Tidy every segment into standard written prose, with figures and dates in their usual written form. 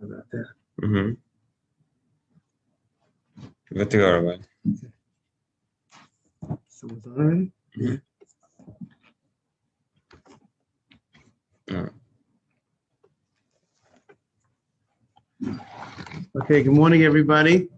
about that. ותיגר אבל. Someone's on already? Okay, good morning, everybody.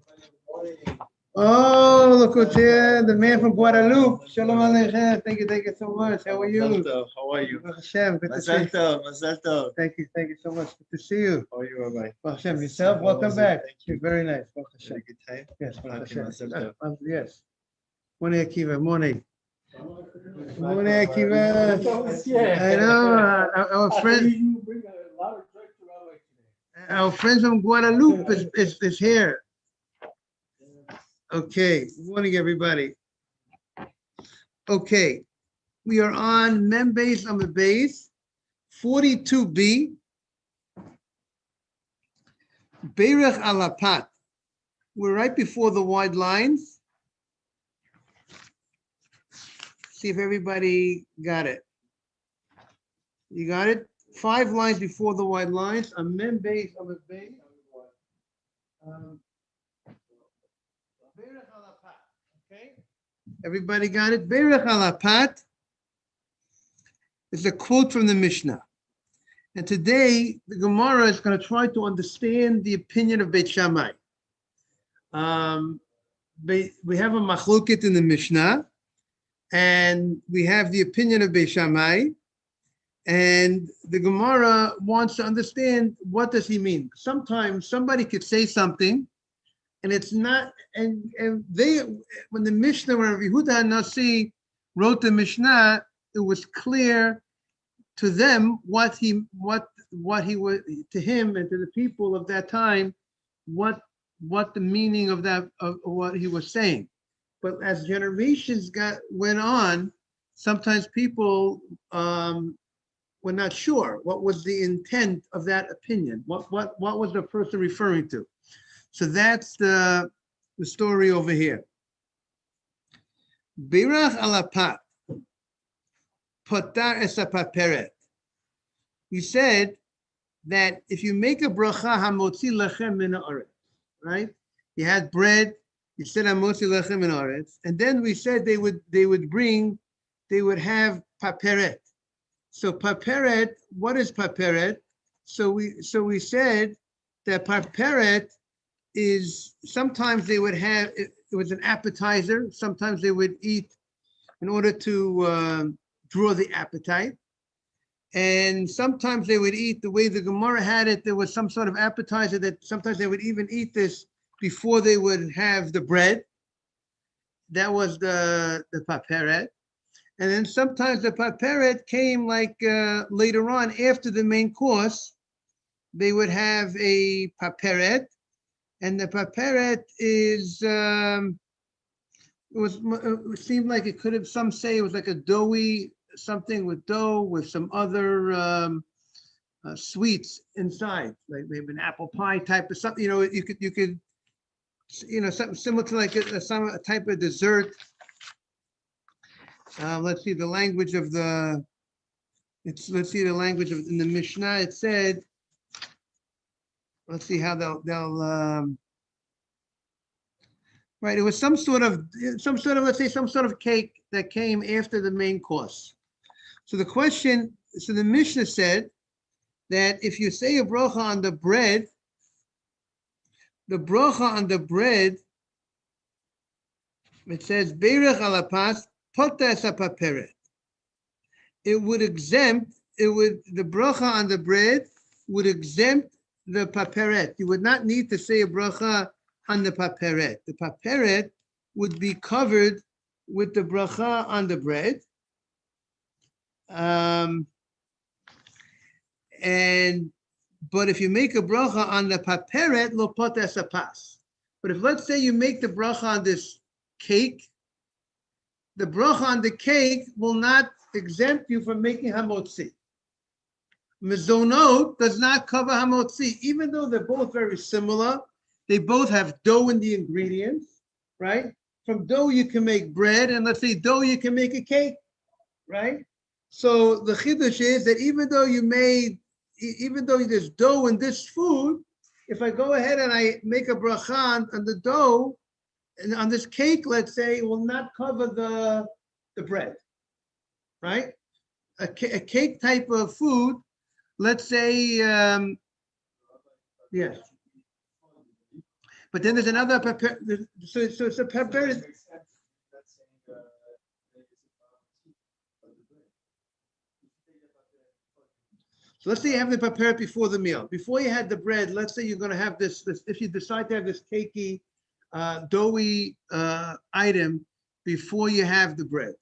Oh, look who's here, the man from Guadalupe. Shalom Aleichem. Thank you so much. How are you? How are you? Baruch Hashem, good to see you. Mazal tov. Thank you so much. Good to see you. How are you, Rabbi? Baruch Hashem, yourself, welcome back. Thank you. Very nice. Baruch Hashem. Very good time. Yes, Baruch Okay, Hashem. Mazal tov. Yes. Morning, Akiva. Morning. Morning, Akiva. I know. Our friends from Guadalupe is here. Okay. Good morning, everybody. Okay. We are on Mem Beis on the base, 42b. Berach alapat. We're right before the wide lines. See if everybody got it. You got it? 5 lines before the wide lines. On Mem Beis on the base. Berach alapat. Okay. Everybody got it? Berach alapat is a quote from the Mishnah. And today, the Gemara is going to try to understand the opinion of Beit Shammai. We have a machloket in the Mishnah, and we have the opinion of Beit Shammai, and the Gemara wants to understand, what does he mean? Sometimes somebody could say something, and it's not, and they, when the Mishnah, when Yehuda HaNasi wrote the Mishnah, it was clear to them what he was, to him and to the people of that time, what the meaning of that, of what he was saying. But as generations went on, sometimes people were not sure what was the intent of that opinion. What was the person referring to? So that's the story over here. Berach alapat. Potar esapaperet. We said that if you make a bracha, hamotzi lechem min haaretz, right? You had bread, you said hamotzi lechem min haaretz, and then we said they would have paperet. So paperet, what is paperet? So we said that paperet is, sometimes they would have, it was an appetizer, sometimes they would eat in order to draw the appetite. And sometimes they would eat the way the Gemara had it. There was some sort of appetizer that sometimes they would even eat this before they would have the bread. That was the paperet. And then sometimes the paperet came like later on after the main course. They would have a paperet. And the paperet is, it seemed like it could have, some say it was like a doughy, something with dough with some other sweets inside, like maybe an apple pie type of something. You could, something similar to like some type of dessert. Let's see the language of the. Let's see the language of in the Mishnah. It said. Let's see how they'll. Right, it was some sort of let's say some sort of cake that came after the main course. So the Mishnah said that if you say a bracha on the bread, it says Berach alapas potas paperet. The bracha on the bread would exempt the paperet. You would not need to say a bracha on the paperet. The paperet would be covered with the bracha on the bread. But if you make a bracha on the paperet, lo potes apas. But if, let's say, you make the bracha on this cake, the bracha on the cake will not exempt you from making hamotzi. Mezonot does not cover hamotzi, even though they're both very similar. They both have dough in the ingredients, right? From dough you can make bread, and let's say dough you can make a cake, right? So the chiddush is that even though there's dough in this food, if I go ahead and I make a bracha on the dough, and on this cake, let's say, it will not cover the bread, right? A cake type of food, let's say, yes. But then there's another prepare. So it's a prepare. So let's say you have to prepare it before the meal. Before you had the bread, let's say you're going to have this. If you decide to have this cakey, doughy item before you have the bread.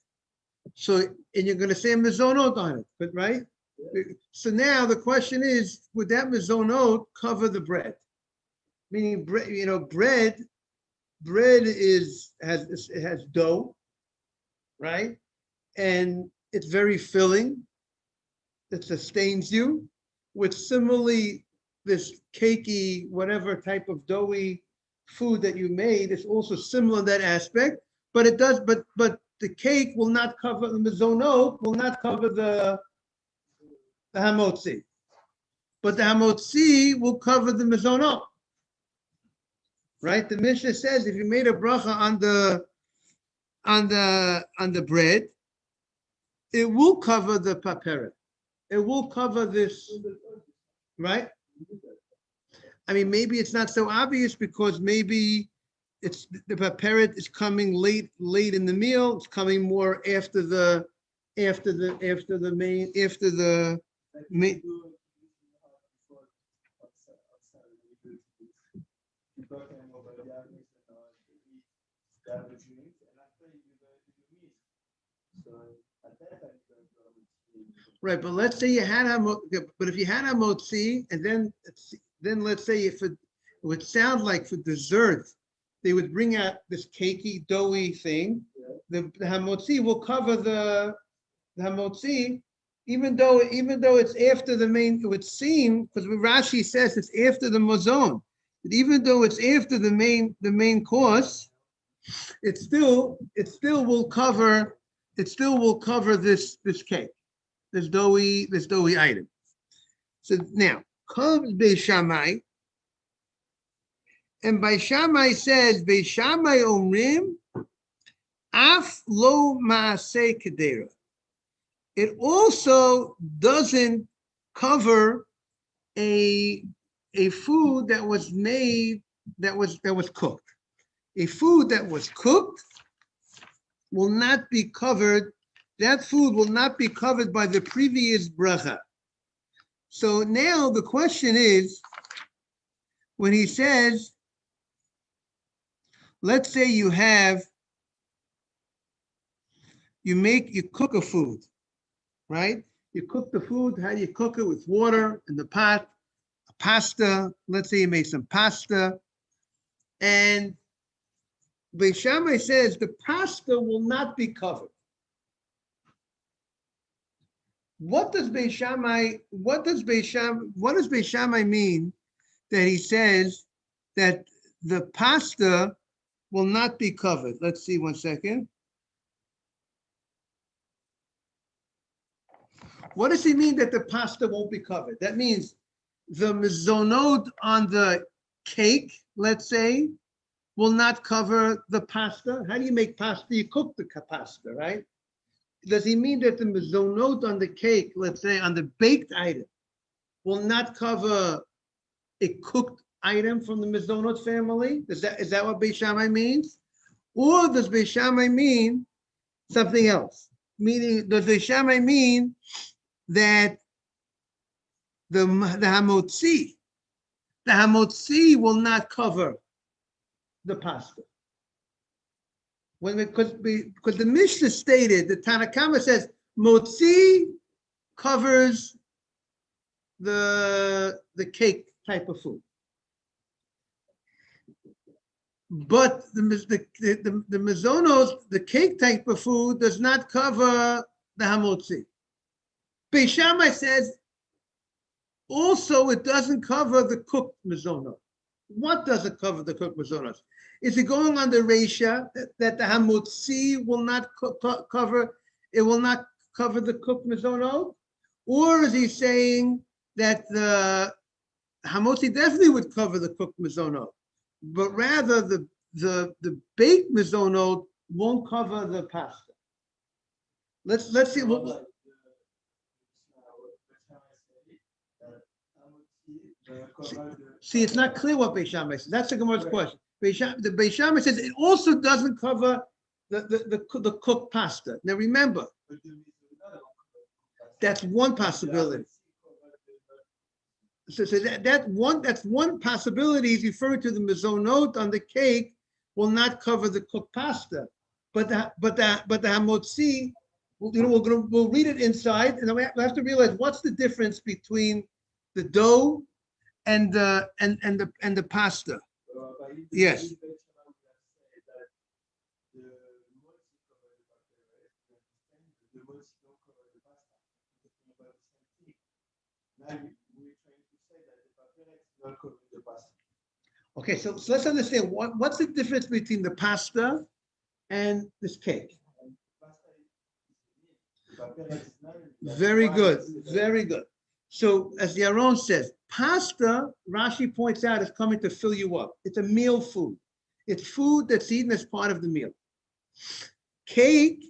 So, and you're going to say a mezonot on it, but right? So now the question is, would that mezonot cover the bread? Meaning, bread, bread has dough, right? And it's very filling. It sustains you. With similarly, this cakey, whatever type of doughy food that you made is also similar in that aspect. But it does, but the cake will not cover the mezonot, will not cover the hamotzi. But the hamotzi will cover the mezonot. Right? The Mishnah says if you made a bracha on the bread, it will cover the paperet. It will cover this, right? I mean, maybe it's not so obvious because maybe it's the paperet is coming late in the meal. It's coming more after the main. Right, but let's say you had but if you had hamotzi, and then let's say if it would sound like for dessert, they would bring out this cakey, doughy thing. The hamotzi will cover the hamotzi, even though it's after the main. It would seem because Rashi says it's after the mozon, but even though it's after the main course, it still will cover this cake. This doughy item. So now comes Beis Shammai, and Beis Shammai says, Beis Shammai omrim, af lo maaseh kedera. It also doesn't cover a food that was made that was cooked. A food that was cooked will not be covered. That food will not be covered by the previous bracha. So now the question is, when he says, let's say you cook a food, right? You cook the food, how do you cook it? With water in the pot, a pasta, let's say you made some pasta, and Beis Shammai says the pasta will not be covered. What does Beis Shammai mean that he says that the pasta will not be covered? Let's see 1 second. What does he mean that the pasta won't be covered? That means the mezonot on the cake, let's say, will not cover the pasta. How do you make pasta? You cook the pasta, right? Does he mean that the mezonot on the cake, let's say on the baked item, will not cover a cooked item from the mezonot family? Is that what Beis Shammai means? Or does Beis Shammai mean something else? Meaning, does Beis Shammai mean that the hamotzi will not cover the pasta? Because the Mishnah stated, the Tanakama says, motzi covers the cake type of food. But the mezonos, the cake type of food, does not cover the hamotzi. Beis Shammai says, also it doesn't cover the cooked mezonot. What does it cover the cooked mezonos? Is it going on the Reisha that the hamotzi will not cover? It will not cover the cooked mezonot, or is he saying that the hamotzi definitely would cover the cooked mizonot, but rather the baked mizonot won't cover the pasta. Let's see. See, it's not clear what Beis Shammai says. That's the Gemara's question. The Beis Shammai says it also doesn't cover the cooked pasta. Now remember, that's one possibility. So that's one possibility. He's referring to the mizonot on the cake will not cover the cooked pasta, but the hamotzi, we'll read it inside, and then we have to realize what's the difference between the dough and the pasta. Yes. Okay, so let's understand what's the difference between the pasta and this cake. Very good, very good. So as Yaron says, pasta, Rashi points out, is coming to fill you up. It's a meal food. It's food that's eaten as part of the meal. Cake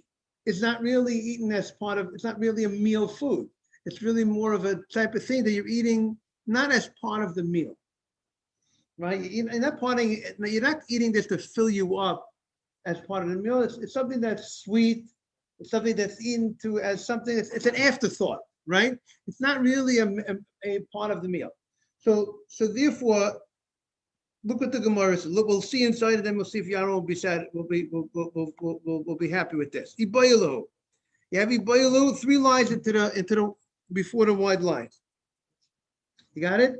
is not really eaten as part of, it's not really a meal food. It's really more of a type of thing that you're eating not as part of the meal, right? You're not eating this to fill you up as part of the meal. It's something that's sweet. It's something that's eaten to as something, it's an afterthought, right? It's not really a part of the meal. So therefore, look at the Gemara. Look, we'll see inside, and then we'll see if Yaron will be sad. We'll be happy with this. Ibayalu. You have Ibayalu, 3 lines into the before the wide lines. You got it?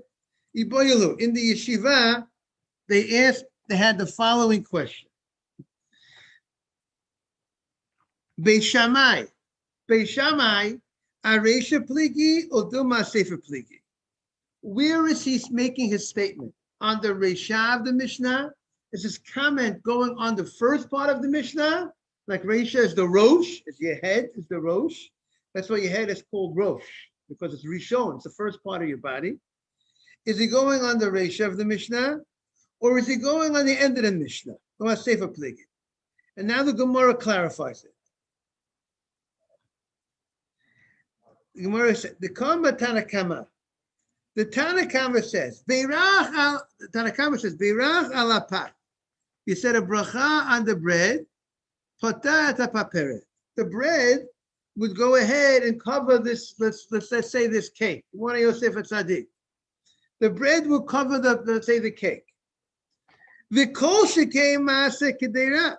Ibayalu. In the yeshiva, they had the following question. Beis Shammai, Aresha Pligi or Duma Sefer Pligi? Where is he making his statement? On the Resha of the Mishnah? Is his comment going on the first part of the Mishnah? Like Resha is the Rosh, is your head, is the Rosh. That's why your head is called Rosh, because it's Rishon, it's the first part of your body. Is he going on the Resha of the Mishnah? Or is he going on the end of the Mishnah? Duma Sefer Pligi. And now the Gemara clarifies it. The Gemara said, the Tanakama. The Tanakama says, Berach alapat. You said a bracha on the bread, potat paperet. The bread would go ahead and cover this, let's say this cake. One of Yosef Tzadik. The bread will cover let's say the cake. V'kol shekei maaseh kedera.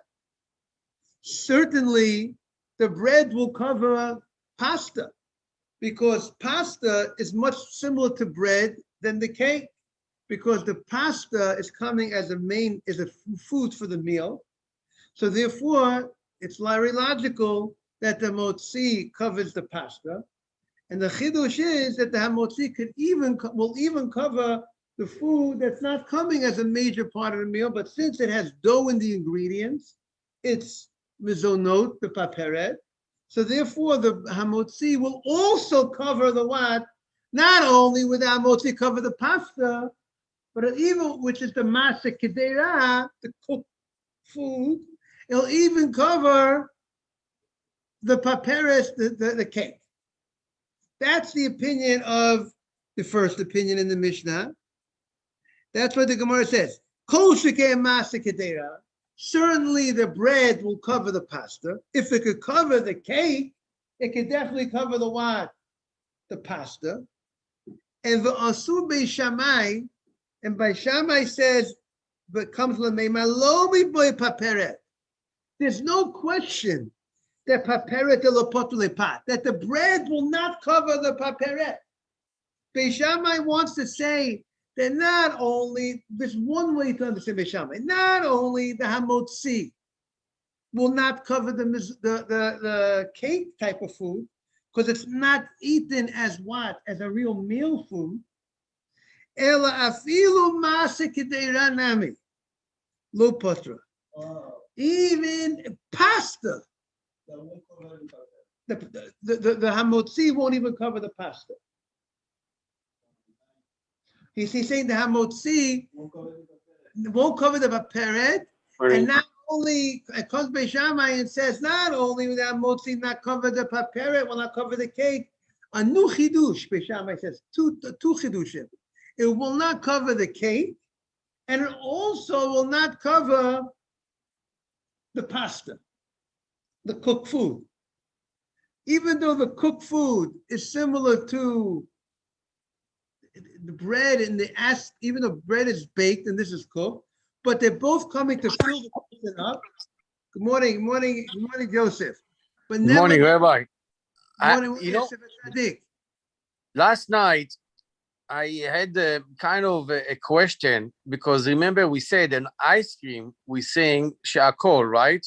Certainly, the bread will cover pasta, because pasta is much similar to bread than the cake, because the pasta is coming as a food for the meal. So therefore, it's very logical that the motzi covers the pasta. And the chidush is that the hamotzi will even cover the food that's not coming as a major part of the meal, but since it has dough in the ingredients, it's mizonot, the paperet. So therefore, the hamotzi will also cover the what? Not only will the hamotzi cover the pasta, but even, which is the maaseh kedera, the cooked food, it'll even cover the paperes, the cake. That's the opinion of the first opinion in the Mishnah. That's what the Gemara says. Kol shekei maaseh kedera. Certainly the bread will cover the pasta. If it could cover the cake, it could definitely cover the what? The pasta. And the asu Beis Shammai, and Beis Shammai says, but comes l'meima lo boy paperet. There's no question that paperet lepat, that the bread will not cover the paperet. Beis Shammai wants to say that not only, there's one way to understand Beis Shammai, not only the hamotzi will not cover the cake type of food, because it's not eaten as what? As a real meal food. Ela afilu maaseh kedera nami lo potra. Even pasta, the hamotzi won't even cover the pasta. He's saying the hamotzi won't cover the paperet, and not only it comes by Shammai and says not only will the hamotzi not cover the paperet, will not cover the cake. A new chidush, by Shammai says two chidushim. It will not cover the cake, and it also will not cover the pasta, the cooked food. Even though the cooked food is similar to the bread and even though bread is baked and this is cooked, but they're both coming to fill the person up. Good morning, Joseph. But Good morning, Rabbi. Tzaddik. Last night, I had a kind of a question, because remember we said an ice cream, we saying shakol, right?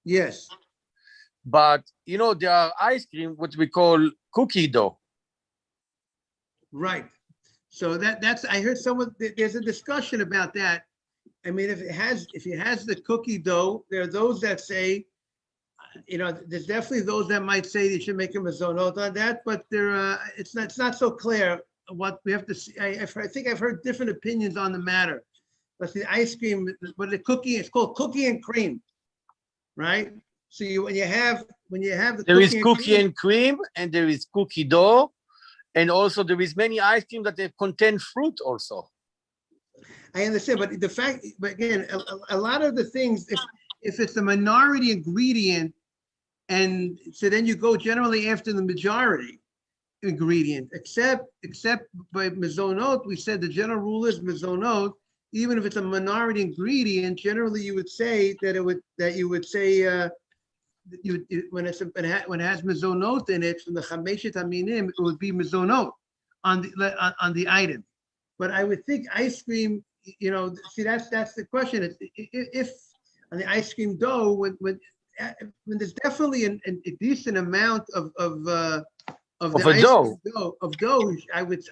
Yes. But, there are ice cream, what we call cookie dough. Right. So that's, I heard there's a discussion about that. I mean, if it has the cookie dough, there are those that say, there's definitely those that might say they should make a mezonot on that, but it's not so clear what we have to see. I think I've heard different opinions on the matter. But the ice cream, it's called cookie and cream, right? So when you have the there is cookie and cream, and there is cookie dough, and also there is many ice cream that they contain fruit also. I understand, but again, a lot of the things, if it's a minority ingredient, and so then you go generally after the majority ingredient, except by mezonot, we said the general rule is mezonot, even if it's a minority ingredient, generally you would say when it has mezonot in it, from the chameshet aminim, it would be mezonot on the item. But I would think ice cream, see, that's the question. If on the ice cream dough, when there's definitely a decent amount of the ice dough. Of dough, I would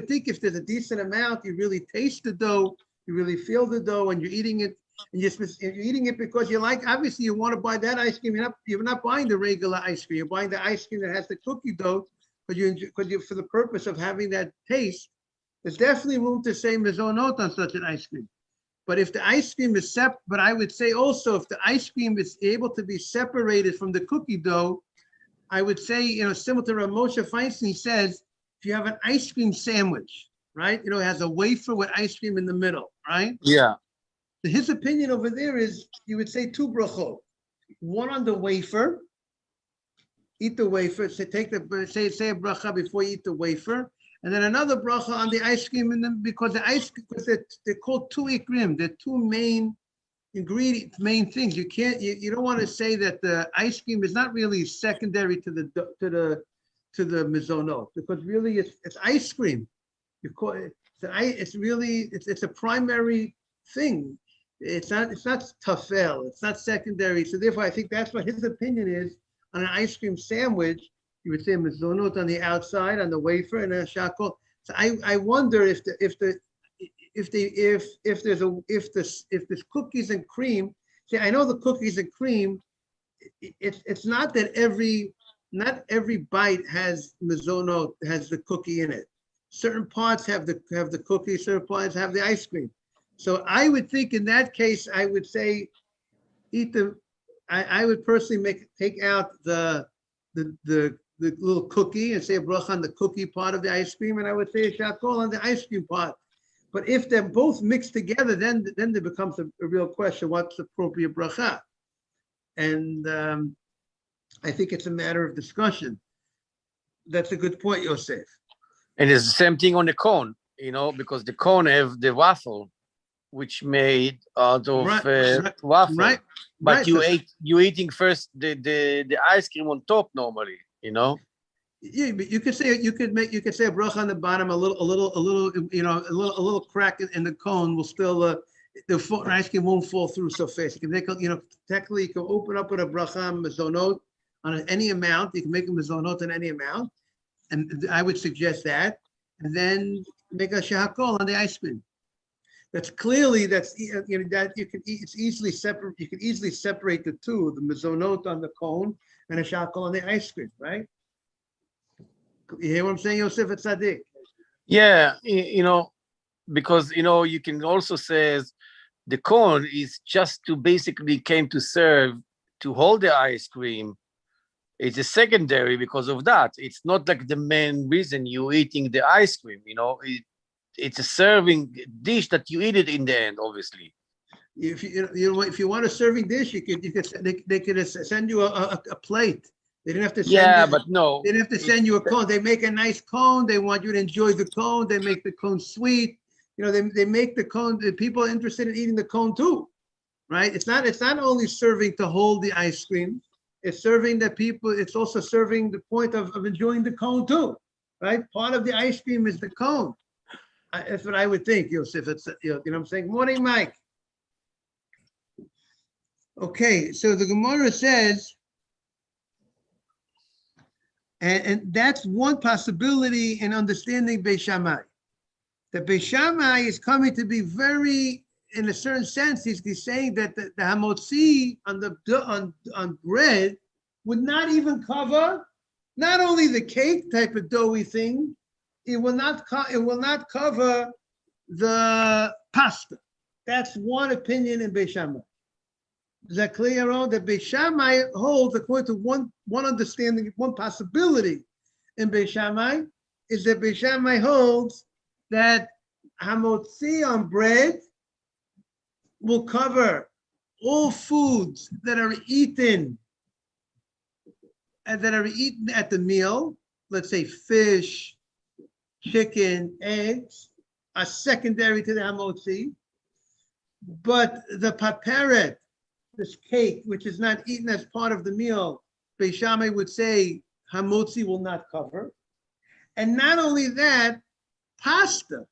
think if there's a decent amount, you really taste the dough, you really feel the dough, and you're eating it, and you're eating it because you like. Obviously, you want to buy that ice cream. You're not buying the regular ice cream. You're buying the ice cream that has the cookie dough because you for the purpose of having that taste. There's definitely room to say mezonot on such an ice cream. But if the ice cream is but I would say also if the ice cream is able to be separated from the cookie dough, I would say, similar to Rav Moshe Feinstein says, if you have an ice cream sandwich, right? It has a wafer with ice cream in the middle, right? Yeah. His opinion over there is you would say two brachot. One on the wafer, eat the wafer, say a bracha before you eat the wafer. And then another bracha on the ice cream, because they're called two ikrim. They're two main ingredients, main things. You don't want to say that the ice cream is not really secondary to the mezonot, because really it's ice cream. It's a primary thing. It's not tafel. It's not secondary. So therefore, I think that's what his opinion is on an ice cream sandwich. You would say mezonot on the outside, on the wafer, and a shakol. So I wonder if there's cookies and cream. See, I know the cookies and cream. It's not that not every bite has mezonot, has the cookie in it. Certain parts have the cookie. Certain parts have the ice cream. So I would think in that case, I would say eat the. I would personally take out the little cookie and say a bracha on the cookie part of the ice cream, and I would say a shakol on the ice cream part. But if they're both mixed together, then there becomes a real question: what's the appropriate bracha? And I think it's a matter of discussion. That's a good point, Yosef. And it's the same thing on the cone, because the cone have the waffle, which made out of waffle. Right. But you're eating first the ice cream on top normally, Yeah, but you could say a bracha on the bottom, a little crack in the cone will still the ice cream won't fall through so fast. You can make technically you can open up with a bracha mezonot on any amount. You can make a mezonot on any amount, and I would suggest that, and then make a shakol on the ice cream. That you can easily separate. You can easily separate the two: the mezonot on the cone and a shakol on the ice cream, right? You hear what I'm saying, Yosef Tzaddik? Yeah, because you can also says the cone is just to basically came to serve to hold the ice cream. It's a secondary because of that. It's not like the main reason you're eating the ice cream. It's a serving dish that you eat it in the end, obviously. If if you want a serving dish, they could send you a plate. They didn't have to send Yeah, you, but no. they didn't have to send you a cone. They make a nice cone. They want you to enjoy the cone. They make the cone sweet. They make the cone. The people are interested in eating the cone too, right? It's not only serving to hold the ice cream. It's serving the people. It's also serving the point of enjoying the cone too, right? Part of the ice cream is the cone. That's what I would think, Yosef. It's what I'm saying. Morning, Mike. Okay, so the Gemara says, and that's one possibility in understanding Beis Shammai. That Beis Shammai is coming to be very, in a certain sense, he's saying that the hamotzi on bread would not even cover not only the cake type of doughy thing, it will not cover the pasta. That's one opinion in Beis Shammai. Is that clear, Yaron? That Beis Shammai holds, according to one understanding, one possibility in Beis Shammai, is that Beis Shammai holds that hamotzi on bread will cover all foods that are eaten at the meal. Let's say fish, chicken, eggs are secondary to the hamotzi, but the paperet, this cake, which is not eaten as part of the meal, Beis Shammai would say hamotzi will not cover. And not only that, pasta,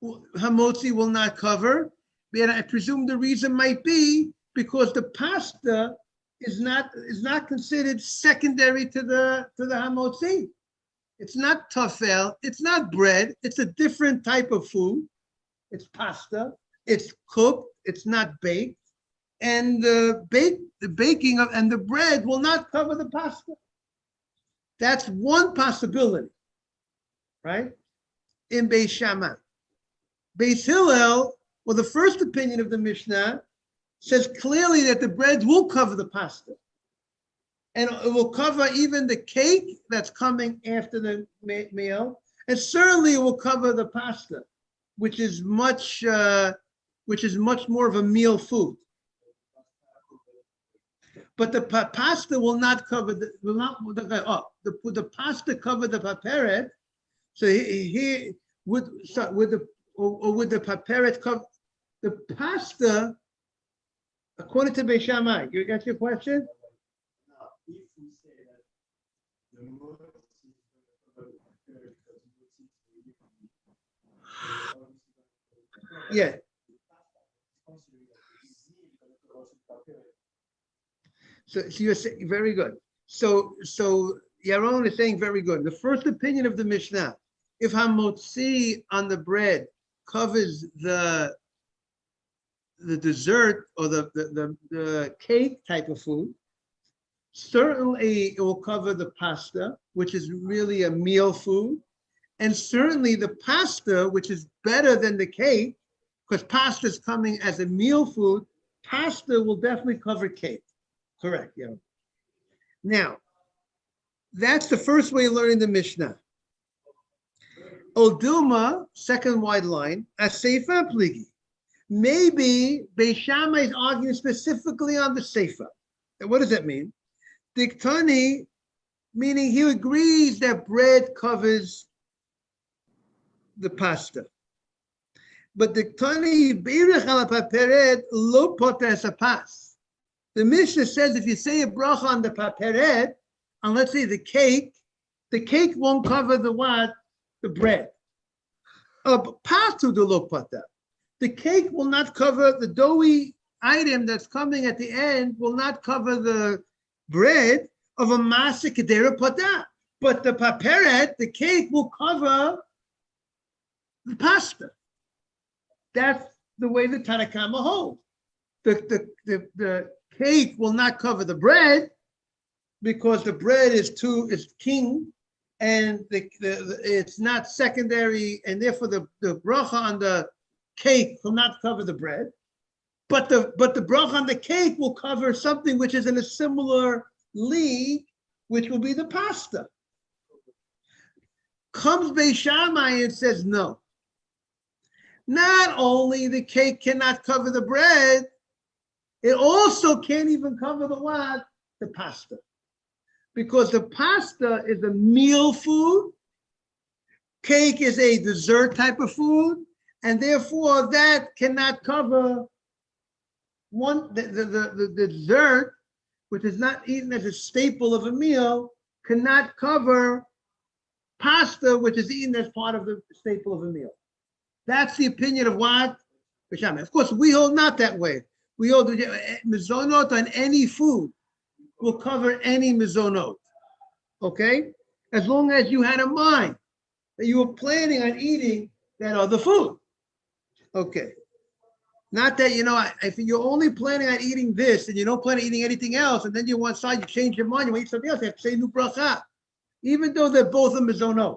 hamotzi will not cover. And I presume the reason might be because the pasta is not considered secondary to the hamotzi. It's not tafel, it's not bread, it's a different type of food. It's pasta, it's cooked, it's not baked, and the baking and the bread will not cover the pasta. That's one possibility, right? In Beis Shammai. Beis Hillel, well, the first opinion of the Mishnah says clearly that the bread will cover the pasta. And it will cover even the cake that's coming after the meal. And certainly it will cover the pasta, which is much more of a meal food. But the pasta will not cover the pasta cover the paperet. So would the paperet cover the pasta? According to Beis Shammai, you got your question? If we say that the most Yeah. So you're saying very good. So Yaron is saying very good. The first opinion of the Mishnah, if hamotzi on the bread covers the dessert or the cake type of food, certainly it will cover the pasta, which is really a meal food, and certainly the pasta, which is better than the cake, because pasta is coming as a meal food. Pasta will definitely cover cake. Correct, yeah. Now, that's the first way of learning the Mishnah. Odilma, second wide line, Aseifa Pligi. Maybe Beis Shammai is arguing specifically on the Seifa. And what does that mean? Diktani, meaning he agrees that bread covers the pasta. But Diktani, Berach ala paperet lo poter sapas. The Mishnah says if you say a bracha on the paperet, on let's say the cake won't cover the what? The bread. Patu de lo poter. The cake will not cover the doughy item that's coming at the end, will not cover the bread of a masa kedera poter. But the paperet, the cake, will cover the pasta. That's the way the Tanna Kama holds. The cake will not cover the bread because the bread is king, and it's not secondary, and therefore the bracha on the cake will not cover the bread, but the bracha on the cake will cover something which is in a similar league, which will be the pasta. Comes Beis Shammai and says no. Not only the cake cannot cover the bread, it also can't even cover the what? The pasta. Because the pasta is a meal food, cake is a dessert type of food, and therefore that cannot cover the dessert, which is not eaten as a staple of a meal, cannot cover pasta, which is eaten as part of the staple of a meal. That's the opinion of what? Of course, we hold not that way. We hold mizonot on any food will cover any mizonot, okay? As long as you had in mind that you were planning on eating that other food, okay? Not that, if you're only planning on eating this and you don't plan on eating anything else, and then you want side, you change your mind, you want to eat something else, you have to say new bracha, even though they're both a mizonot.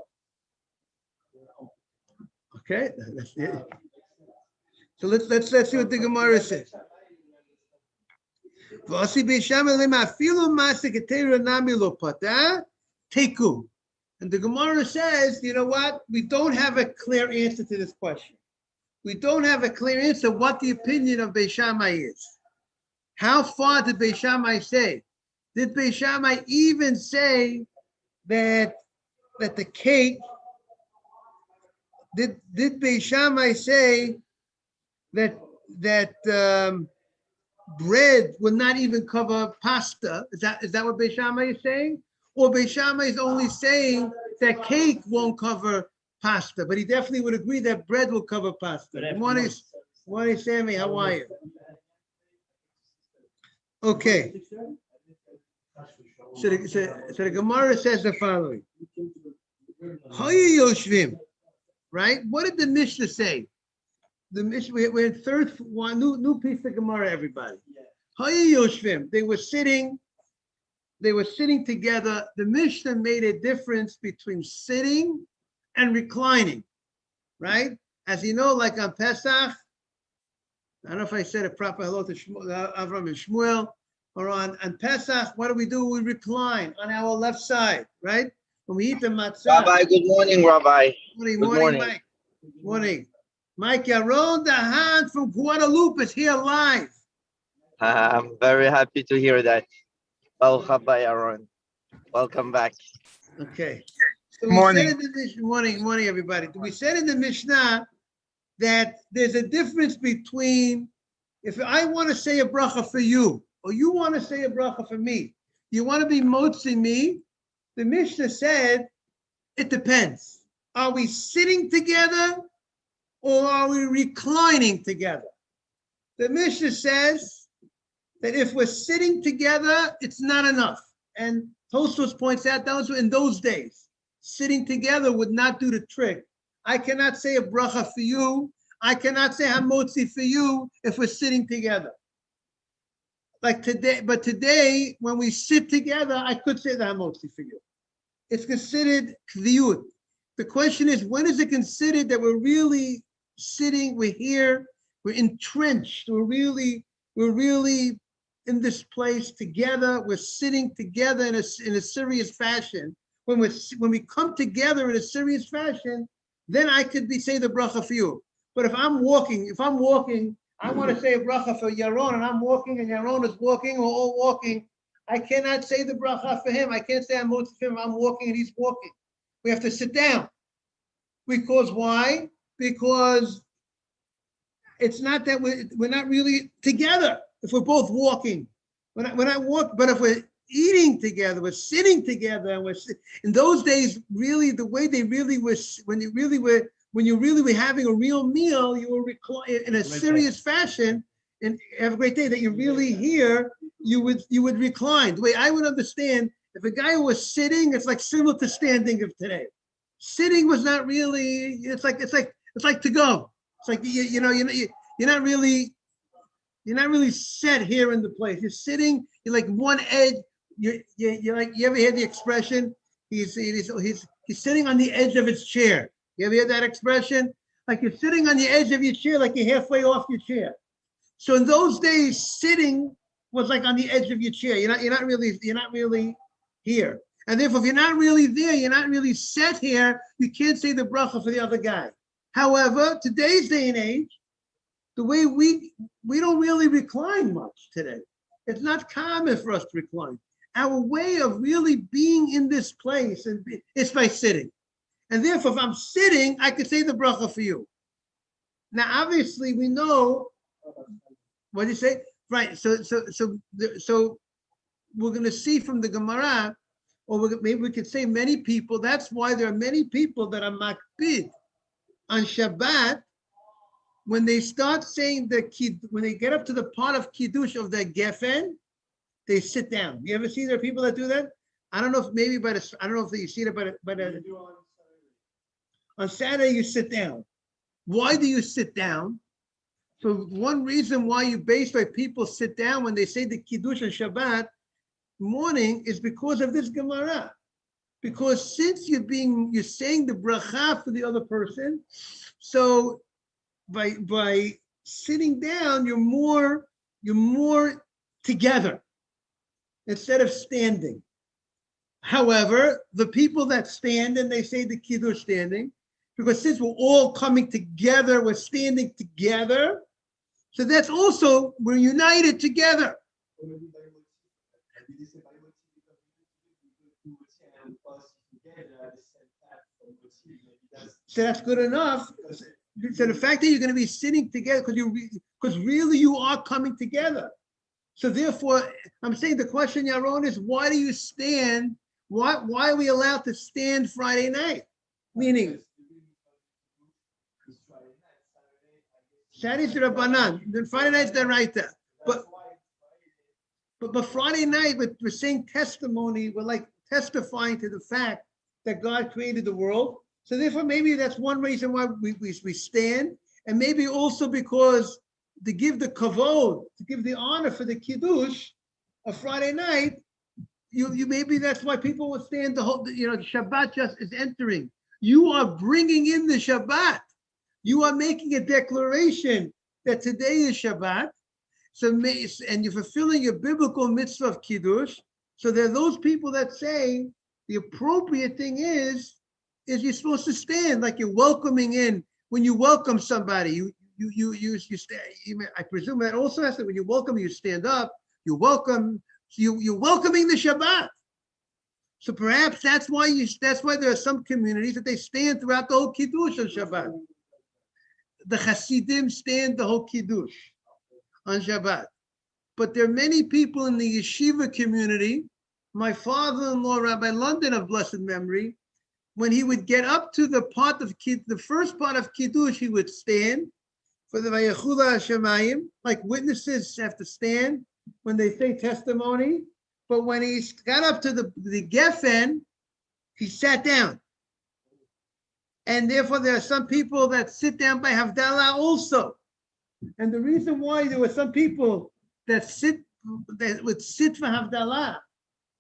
Okay, so let's see what the Gemara says. Teku. And the Gemara says, you know what? We don't have a clear answer to this question. We don't have a clear answer what the opinion of Beis Shammai is. How far did Beis Shammai say? Did Beis Shammai even say that the cake? Did Beis Shammai say that bread will not even cover pasta? Is that what Beis Shammai is saying? Or Beis Shammai is only saying that cake won't cover pasta, but he definitely would agree that bread will cover pasta. Good morning, Sammy. How are you? Okay. So the Gemara says the following. Right? What did the Mishnah say? The Mishnah, we're in third one, new piece of Gemara, everybody. They were sitting together. The Mishnah made a difference between sitting and reclining, right? As you know, like on Pesach, I don't know if I said a proper hello to Avram and Shmuel, or on Pesach, what do? We recline on our left side, right? When we eat the matzah. Rabbi, good morning, Rabbi. Morning, Mike. Morning. Mike Yaron Dahan from Guadalupe is here live. I'm very happy to hear that. Baruch haba, Aaron. Welcome back. Okay. So Morning. Morning, everybody. We said in the Mishnah that there's a difference between if I want to say a bracha for you, or you want to say a bracha for me, you want to be motzi me, the Mishnah said, it depends. Are we sitting together or are we reclining together? The Mishnah says that if we're sitting together, it's not enough. And Tosfos points out those in those days, sitting together would not do the trick. I cannot say a bracha for you. I cannot say hamotzi for you if we're sitting together. Like today, but today, when we sit together, I could say the hamotzi for you. It's considered kviyut. The question is, when is it considered that we're really sitting, we're here, we're entrenched, we're really in this place together, we're sitting together in a serious fashion. When we come together in a serious fashion, then I could say the bracha for you. But if I'm walking, I want to say a bracha for Yaron, and I'm walking, and Yaron is walking, we're all walking. I cannot say the bracha for him. I can't say I'm motzi for him. I'm walking and he's walking. We have to sit down. Because why? Because it's not that we're not really together. If we're both walking, when I walk, but if we're eating together, we're sitting together, and in those days, really the way they really were, when you really were having a real meal, you were in a serious fashion, and have a great day that you're really here, you would recline. The way I would understand, if a guy was sitting, it's like similar to standing of today. Sitting was not really, it's like to go. It's like you're not really set here in the place. You're sitting, you're like one edge, you're like, you ever hear the expression, He's sitting on the edge of his chair. You ever hear that expression? Like you're sitting on the edge of your chair, like you're halfway off your chair. So in those days, sitting was like on the edge of your chair. You're not really here. And therefore, if you're not really there, you're not really set here, you can't say the bracha for the other guy. However, today's day and age, the way we don't really recline much today. It's not common for us to recline. Our way of really being in this place is by sitting. And therefore, if I'm sitting, I could say the bracha for you. Now, obviously, we know, what do you say? Right, so we're going to see from the Gemara, or maybe we could say many people, that's why there are many people that are makpid on Shabbat, when they start saying when they get up to the part of Kiddush of the Geffen, they sit down. You ever see there are people that do that? I don't know if maybe I don't know if you see it, but on Saturday you sit down. Why do you sit down? So one reason why people sit down when they say the Kiddush on Shabbat morning is because of this Gemara. Because since you're saying the bracha for the other person, so by sitting down, you're more together instead of standing. However, the people that stand and they say the Kiddush standing, because since we're all coming together, we're standing together, so that's also, we're united together. So that's good enough. So the fact that you're going to be sitting together because really you are coming together. So therefore, I'm saying the question, Yaron, is why do you stand? Why are we allowed to stand Friday night? Meaning, Saturday's the Rabbanan, then Friday night's the Raita. But Friday night, we're saying testimony, we're like testifying to the fact that God created the world. So therefore, maybe that's one reason why we stand, and maybe also because to give the kavod, to give the honor for the Kiddush of Friday night, you maybe that's why people will stand the whole, Shabbat just is entering. You are bringing in the Shabbat. You are making a declaration that today is Shabbat. So, and you're fulfilling your biblical mitzvah of Kiddush. So there are those people that say the appropriate thing is you're supposed to stand like you're welcoming in. When you welcome somebody, you stand. I presume that also has to, when you welcome, you stand up. You welcome. You're welcoming the Shabbat. So perhaps that's why there are some communities that they stand throughout the whole Kiddush on Shabbat. The Hasidim stand the whole Kiddush on Shabbat. But there are many people in the yeshiva community. My father-in-law, Rabbi London of blessed memory, when he would get up to the first part of Kiddush, he would stand for the Vayechuda Hashemayim, like witnesses have to stand when they say testimony. But when he got up to the Geffen, he sat down. And therefore, there are some people that sit down by Havdalah also. And the reason why there were some people that would sit for Havdalah,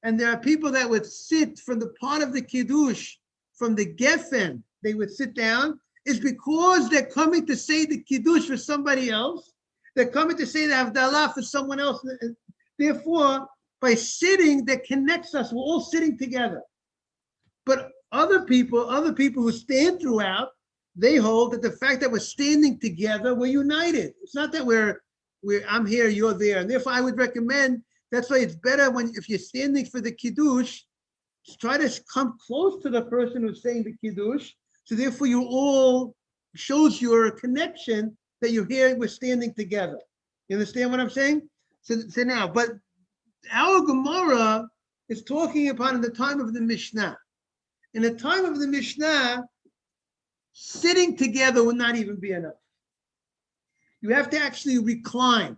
and there are people that would sit from the part of the Kiddush, from the Geffen, they would sit down, is because they're coming to say the Kiddush for somebody else. They're coming to say the Havdalah for someone else. Therefore, by sitting, that connects us. We're all sitting together. But other people who stand throughout, they hold that the fact that we're standing together, we're united. It's not that I'm here, you're there. And therefore, I would recommend, that's why it's better if you're standing for the Kiddush, try to come close to the person who's saying the Kiddush. So therefore, you all shows your connection that you're here, we're standing together. You understand what I'm saying? So now, but our Gemara is talking about in the time of the Mishnah. In the time of the Mishnah, sitting together would not even be enough. You have to actually recline.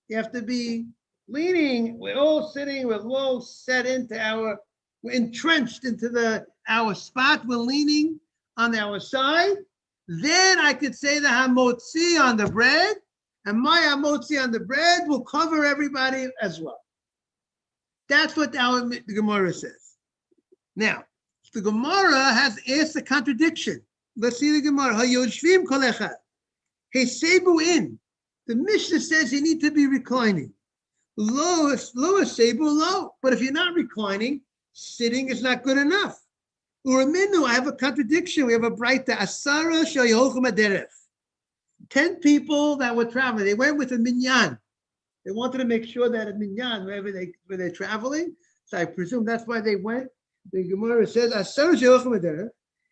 You have to be leaning. We're all sitting. We're all set into we're entrenched into our spot. We're leaning on our side. Then I could say the hamotzi on the bread, and my hamotzi on the bread will cover everybody as well. That's what the Gemara says. Now, The Gemara has asked a contradiction. Let's see the Gemara. Hayoshvim kol echad. Hesebu in. The Mishnah says you need to be reclining. Low sebu low. But if you're not reclining, sitting is not good enough. Uraminu, I have a contradiction. We have a brighta. Asara shayochem aderef. 10 people that were traveling. They went with a minyan. They wanted to make sure that a minyan, where they're traveling. So I presume that's why they went. The Gemara says, Asara shayochem aderef.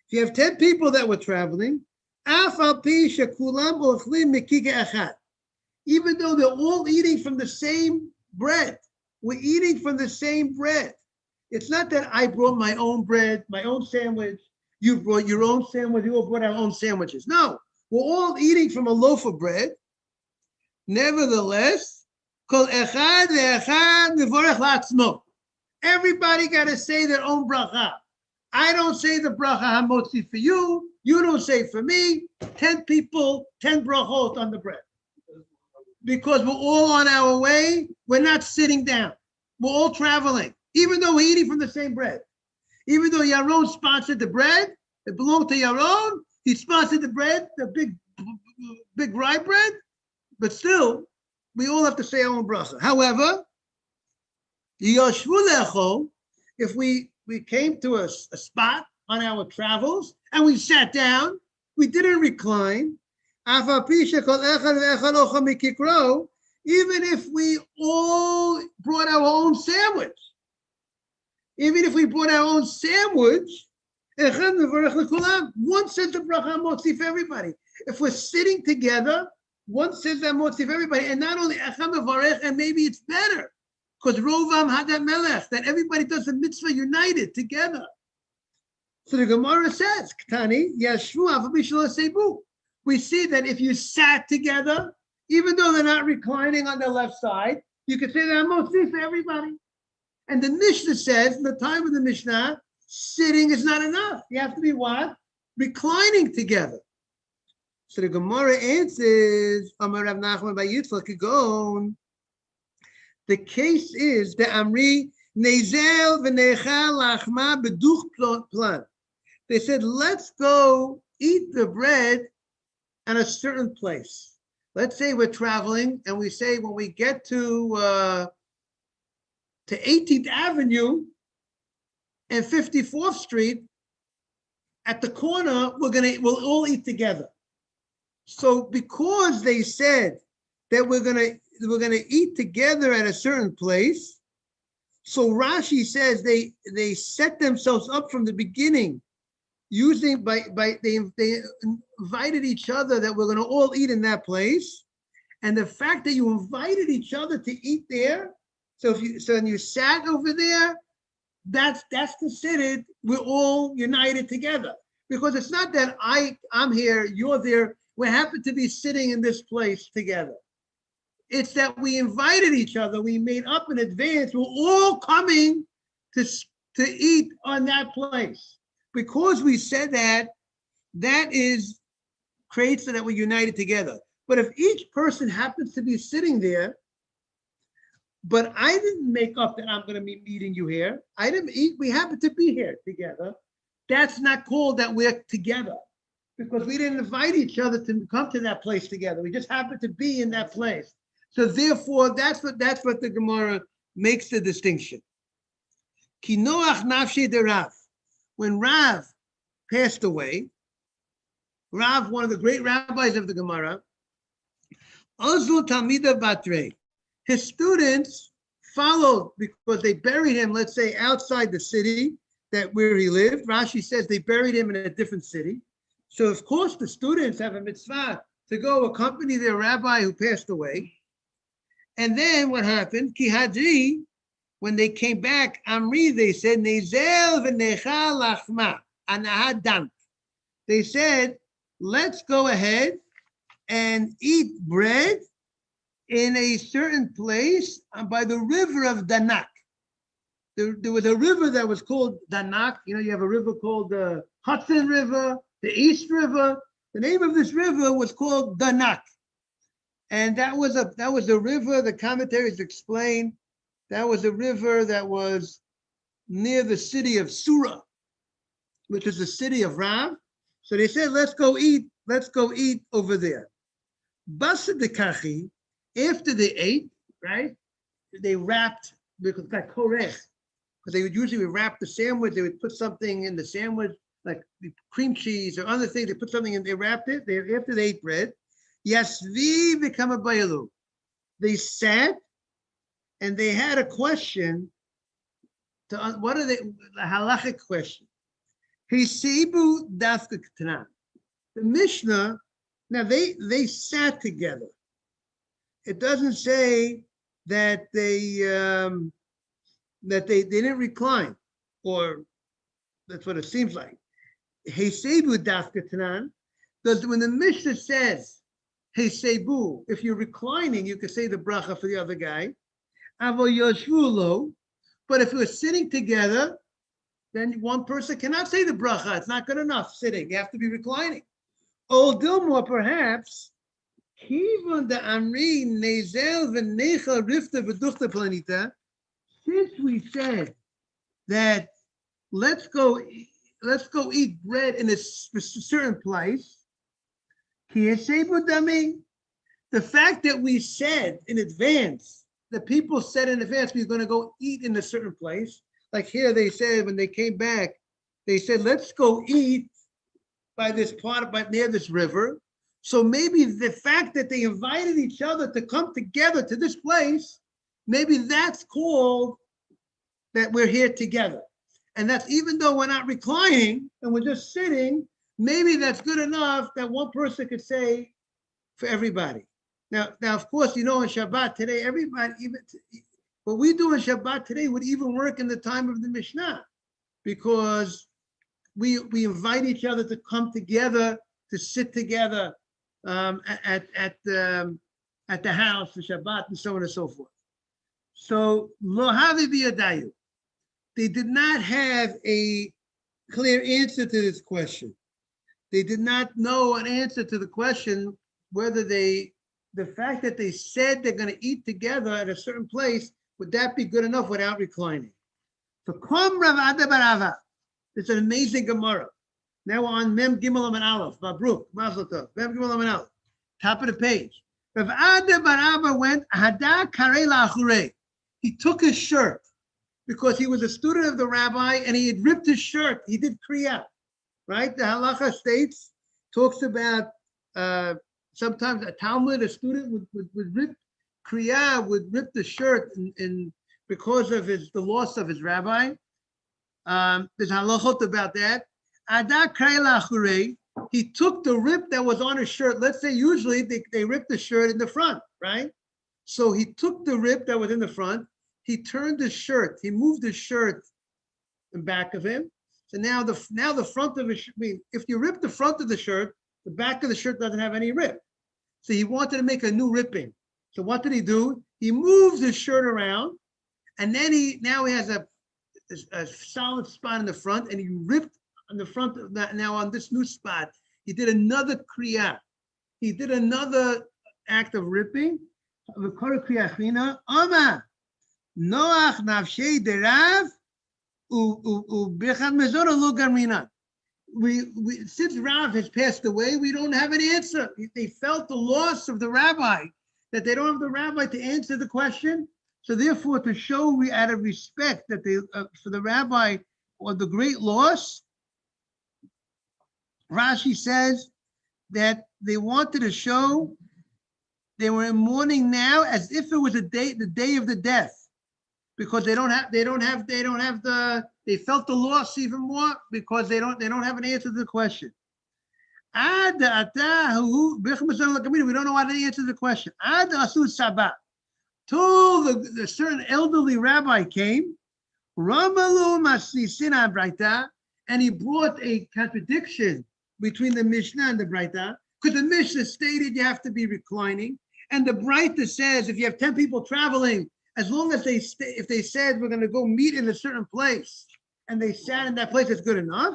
If you have 10 people that were traveling, af al pi shekulam ochlim mikika echad. Even though they're all eating from the same bread, we're eating from the same bread. It's not that I brought my own bread, my own sandwich, you brought your own sandwich, we all brought our own sandwiches. No, we're all eating from a loaf of bread. Nevertheless, kol echad ve'echad mevorech la'atzmo. Everybody got to say their own bracha. I don't say the bracha hamotzi for you. You don't say for me. 10 people, 10 brachot on the bread. Because we're all on our way, we're not sitting down. We're all traveling, even though we're eating from the same bread. Even though Yaron sponsored the bread, it belonged to Yaron. He sponsored the bread, the big rye bread, but still, we all have to say our own bracha. However, if we came to a spot on our travels and we sat down, we didn't recline, even if we all brought our own sandwich, one says the bracha motzi for everybody. If we're sitting together, one says that motzi for everybody, and not only and maybe it's better because Rovam had that melech that everybody does the mitzvah united together. So the Gemara says, "Ktani yashvu avabishlo sebu." We see that if you sat together, even though they're not reclining on the left side, you could say that motzi for everybody. And the Mishnah says, in the time of the Mishnah, sitting is not enough. You have to be what? Reclining together. So the Gemara answers, Amar Rav Nachman bar Yitzchak Kigon. The case is the Amri Nezel v'nechal lachma beduch plan. They said, let's go eat the bread at a certain place. Let's say we're traveling and we say when we get to 18th Avenue and 54th Street, at the corner, we'll all eat together. So because they said that we're gonna eat together at a certain place, so Rashi says they set themselves up from the beginning, using they invited each other that we're gonna all eat in that place, and the fact that you invited each other to eat there. So when you sat over there, that's considered we're all united together, because it's not that I'm here, you're there. We happen to be sitting in this place together. It's that we invited each other. We made up in advance. We're all coming to eat on that place. Because we said that creates so that we're united together. But if each person happens to be sitting there, but I didn't make up that I'm going to be meeting you here. I didn't eat. We happen to be here together. That's not called that we're together, because we didn't invite each other to come to that place together. We just happened to be in that place. So therefore, that's what the Gemara makes the distinction. Ki noach nafshi de Rav. When Rav passed away, Rav, one of the great rabbis of the Gemara, Azul Talmida Batre, his students followed because they buried him, let's say, outside the city where he lived. Rashi says they buried him in a different city. So, of course, the students have a mitzvah to go accompany their rabbi who passed away. And then what happened? Ki hadri, when they came back, Amri, they said, Nezel v'nechal lachma, anahadam. They said, let's go ahead and eat bread in a certain place by the river of Danak. There was a river that was called Danak. You know, you have a river called the Hudson River, the East River. The name of this river was called Danak. And that was a river, the commentaries explain, that was a river that was near the city of Surah. which is the city of Rav. So they said, let's go eat over there. Basa de kachi, after they ate, right? They wrapped, because like korech, because they would usually wrap the sandwich, they would put something in the sandwich, like cream cheese or other things, they put something in, they wrapped it, after they ate bread. Yasvi become a bayalu. They sat and they had a question to, what are they, a halachic question. Hisebu dafka k'tanan. The Mishnah, now they sat together. It doesn't say that they didn't recline, or that's what it seems like. Hisebu dafka k'tanan. When the Mishnah says Hisebu, if you're reclining, you could say the bracha for the other guy. Avo yoshvulo, but if we're sitting together, then one person cannot say the bracha. It's not good enough sitting. You have to be reclining. Or Dilmore, perhaps, Kivan the Amri Nezel v'Necha Rifta v'Duchta Planita. Since we said that let's go eat bread in a certain place, the fact that we said in advance, the people said in advance we're going to go eat in a certain place. Like here, they said when they came back, they said, let's go eat by this part, near this river. So maybe the fact that they invited each other to come together to this place, maybe that's called that we're here together. And that's even though we're not reclining and we're just sitting, maybe that's good enough that one person could say for everybody. Now, of course, on Shabbat today, everybody, even what we do on Shabbat today would even work in the time of the Mishnah, because we invite each other to come together, to sit together at the house for Shabbat and so on and so forth. So lo havi biyadayu, they did not have a clear answer to this question. They did not know an answer to the question whether the fact that they said they're going to eat together at a certain place, would that be good enough without reclining? So Kom Rav Ada Barava. It's an amazing Gemara. Now we're on Mem Gimel Amen Aleph. Mabruk, Mazel Tov. Mem Gimel Amen Aleph. Top of the page. Rav Ada Barava went Hada Karei La'achure. He took his shirt because he was a student of the rabbi and he had ripped his shirt. He did Kriya, right? The halacha states, talks about sometimes a Talmud, a student would rip Kriya, would rip the shirt in because of the loss of his rabbi. There's halachot about that. Ada Karei La'achure. He took the rip that was on his shirt. Let's say usually they rip the shirt in the front, right? So he took the rip that was in the front. He turned the shirt. He moved the shirt in back of him. So now the front of his, if you rip the front of the shirt, the back of the shirt doesn't have any rip. So he wanted to make a new ripping. So what did he do? He moved his shirt around, and then he has a solid spot in the front, and he ripped on the front of that. Now on this new spot, he did another kriya. He did another act of ripping. Noach nafshei derav ubechad mezora lo garmina. We since Rav has passed away, we don't have an answer. They felt the loss of the rabbi, that they don't have the rabbi to answer the question. So therefore, to show out of respect that they for the rabbi or the great loss, Rashi says that they wanted to show they were in mourning now as if it was the day of the death. Because they felt the loss even more because they don't have an answer to the question. We don't know how to answer the question. Till the certain elderly rabbi came, and he brought a contradiction between the Mishnah and the Braita, because the Mishnah stated you have to be reclining, and the Braita says if you have 10 people traveling, as long as if they said we're going to go meet in a certain place and they sat in that place, it's good enough.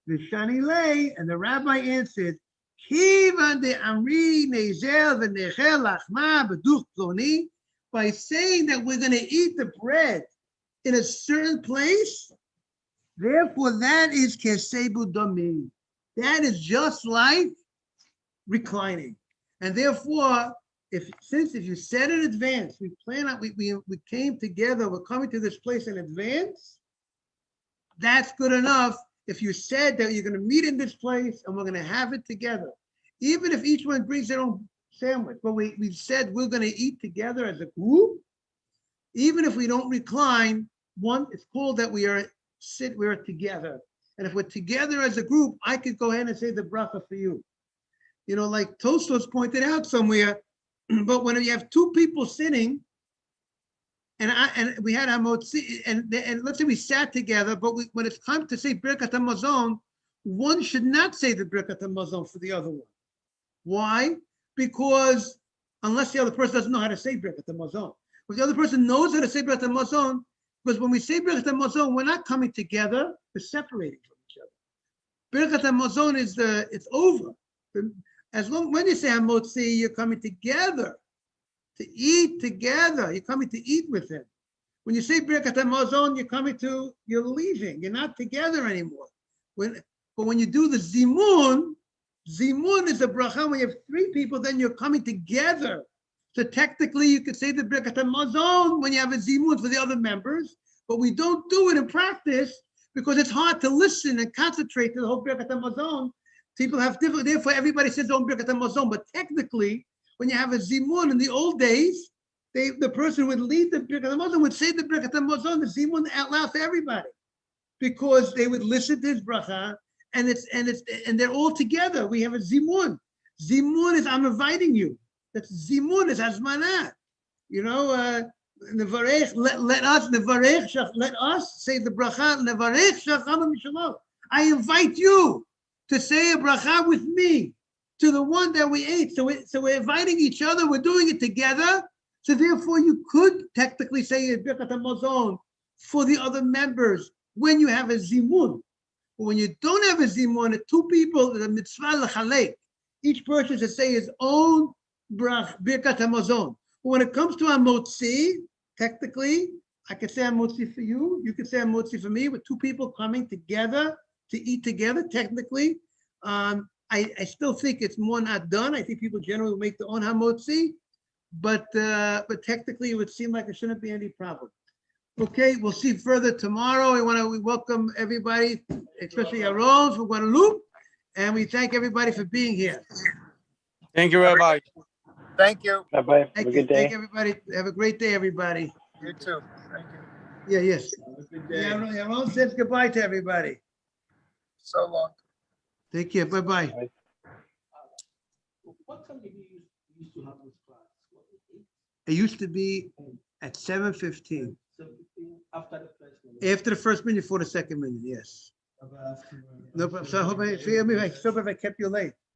The Shani lay, and the rabbi answered, by saying that we're going to eat the bread in a certain place, Therefore, that is kesebu dami. That is just like reclining. And therefore, if you said in advance, we plan out, we came together, we're coming to this place in advance, that's good enough. If you said that you're going to meet in this place and we're going to have it together, even if each one brings their own sandwich, but we've said we're going to eat together as a group, even if we don't recline, one, it's called that we're together. And if we're together as a group, I could go ahead and say the bracha for you. You know, like Tosfos pointed out somewhere, but when you have two people sitting, and we had Hamotzi, and let's say we sat together, but when it's time to say Birkat HaMazon, one should not say the Birkat HaMazon for the other one. Why? Because unless the other person doesn't know how to say Birkat HaMazon. If the other person knows how to say Birkat HaMazon, because when we say Birkat HaMazon, we're not coming together, we're separating from each other. Birkat HaMazon it's over. As long when you say Hamotzi, you're coming together to eat together. You're coming to eat with him. When you say Birkat HaMazon, you're leaving. You're not together anymore. But when you do the Zimun is a bracha. When you have three people, then you're coming together. So technically, you could say the Birkat HaMazon when you have a Zimun for the other members, but we don't do it in practice because it's hard to listen and concentrate to the whole Birkat HaMazon. People have different, therefore everybody says on Birkat HaMazon, but technically, when you have a Zimun in the old days, the person would lead the Birkat HaMazon, would say the Birkat HaMazon, the Zimun out loud for everybody, because they would listen to his bracha, and they're all together. We have a Zimun. Zimun is I'm inviting you. That's Zimun is Hazmanah. You know, Nevarech, let us say the bracha, Nevarech Shacham Mishalom. I invite you to say a bracha with me to the one that we ate. So we're inviting each other. We're doing it together. So therefore, you could technically say a Birkat HaMazon for the other members when you have a Zimun. But when you don't have a Zimun, the two people, the mitzvah l'chalek, each person should say his own Birkat HaMazon. But when it comes to Hamotzi, technically, I could say Hamotzi for you. You could say Hamotzi for me. With two people coming together to eat together, technically. I still think it's more not done. I think people generally make their own Hamotzi, but technically it would seem like there shouldn't be any problem. Okay, we'll see further tomorrow. We welcome everybody, especially Aaron from Guadalupe, and we thank everybody for being here. Thank you, Rabbi. Thank you. Bye-bye. Thank you. Thank everybody. Have a great day, everybody. You too. Thank you. Yeah, yes. Have a good day. Yeah, Aaron says goodbye to everybody. So long. Take care. Bye-bye. What time did you used to have this class? What, 8? It used to be at 7:15. 7:15 after the first one. After the first minute, before the second minute, yes. No, but so I hope I kept you late.